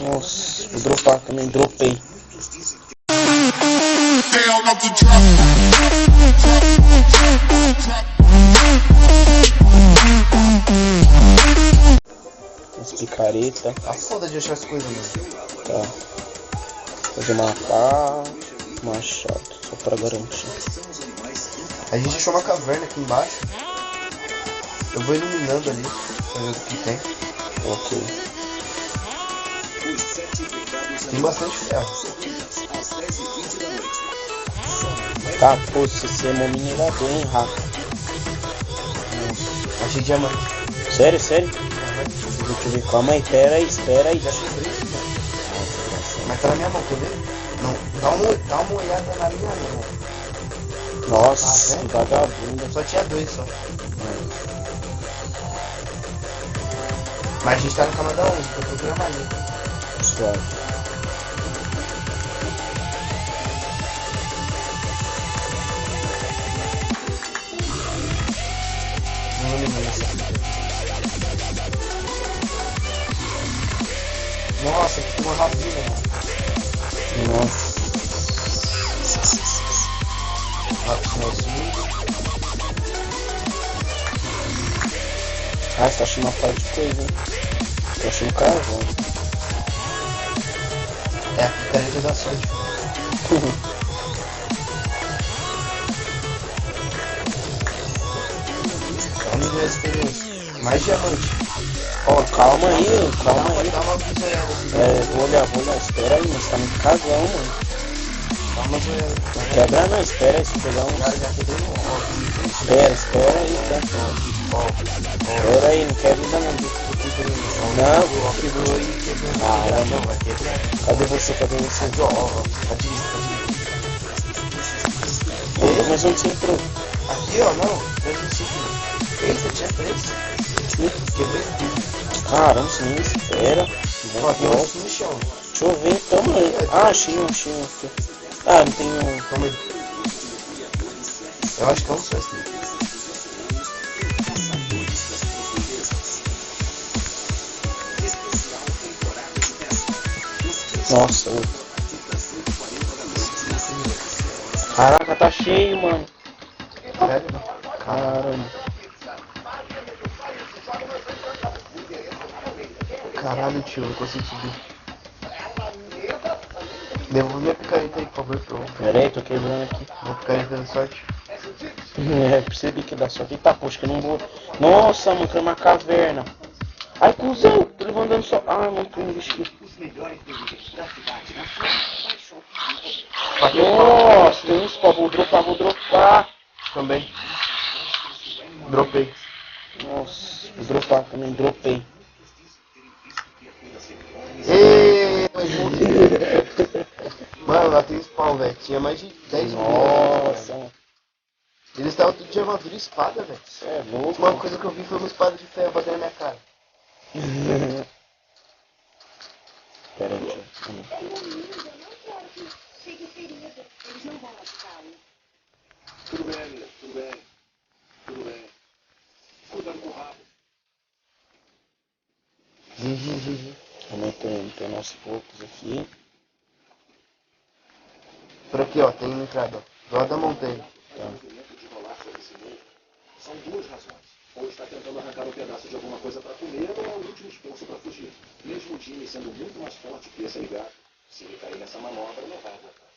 Nossa, vou dropar também, dropei. As picareta. Tá foda de achar as coisas, mano. Tá. Fazer uma pá. Machado, só pra garantir. A gente achou uma caverna aqui embaixo. Eu vou iluminando ali, pra ver o que tem. Ok. Tem bastante ferro. Tá, pô, se você é um minerador, hein, Rafa? Achei diamante. Sério, sério? Deixa eu ver, calma aí, espera aí. Já achei 3, mano. Mas tá na minha mão, quer ver? Não, dá uma olhada na minha mão. Nossa, Ah, que vagabundo. Só tinha 2 só. Mas a gente tá no camada 11, tô procurando mais. Suave. Não lembro dessa fita. Nossa, aqui tem uma ravina, mano. Nossa. Ravina azul. Ah, você tá achando uma parte de coisa, hein? Tô achando carvão. É a picareta da sorte. Vamos ver a experiência. Mais diamante. Ó, calma aí. Dá uma bisoiada. Vou olhar, espera aí, mas tá muito cagão, mano. Dá uma zoiada. Quebra não, espera aí, se pegar um. Já quebrei um. Espera aí, tá? Espera aí, não quebra ainda não. Não, Quebrou e quebrou. Caramba. Vai quebrar. Cadê você? Aqui, ó. Tá de Pô, mas onde você entrou? Aqui, ó, não. 3 Eita, tinha 3. Quebrei tudo. Caramba, você nem espera. Ó, tem outro no chão. Deixa eu ver então, mano. Ah, achei um aqui. Ah, não tem um. Calma aí. Eu acho que é um só esse aqui. Nossa, outro. Caraca, tá cheio, mano. Sério? Caramba. Caralho, tio, não consigo subir. Devolve minha picareta aí, por favor, pro... Pera aí, tô quebrando aqui. Minha picareta da sorte. Percebi que dá sorte. Eita, poxa, que eu não vou. Nossa, mano, tem uma caverna. Ai, cuzão, tô levantando só. Ah, mano, tô um bicho. Nossa, tem uns pó, vou dropar. Também. Dropei. Nossa, vou dropar também, dropei. Mano, lá tem spawn, velho. Tinha mais de 10 mil. Nossa. Eles estavam tudo de armadura e espada, velho. Você é louco. Uma coisa que eu vi foi uma espada de ferro batendo na minha cara. Pera aí, Tudo bem. Cuidado com o rabo. Tem aos poucos aqui. Por aqui, ó, tem uma entrada, ó. Do lado da montanha. Tá. São duas razões. Ou está tentando arrancar um pedaço de alguma coisa para comer, ou é o último esforço para fugir. Mesmo o time sendo muito mais forte que esse ligado, se ele cair nessa manobra, não vai aguentar.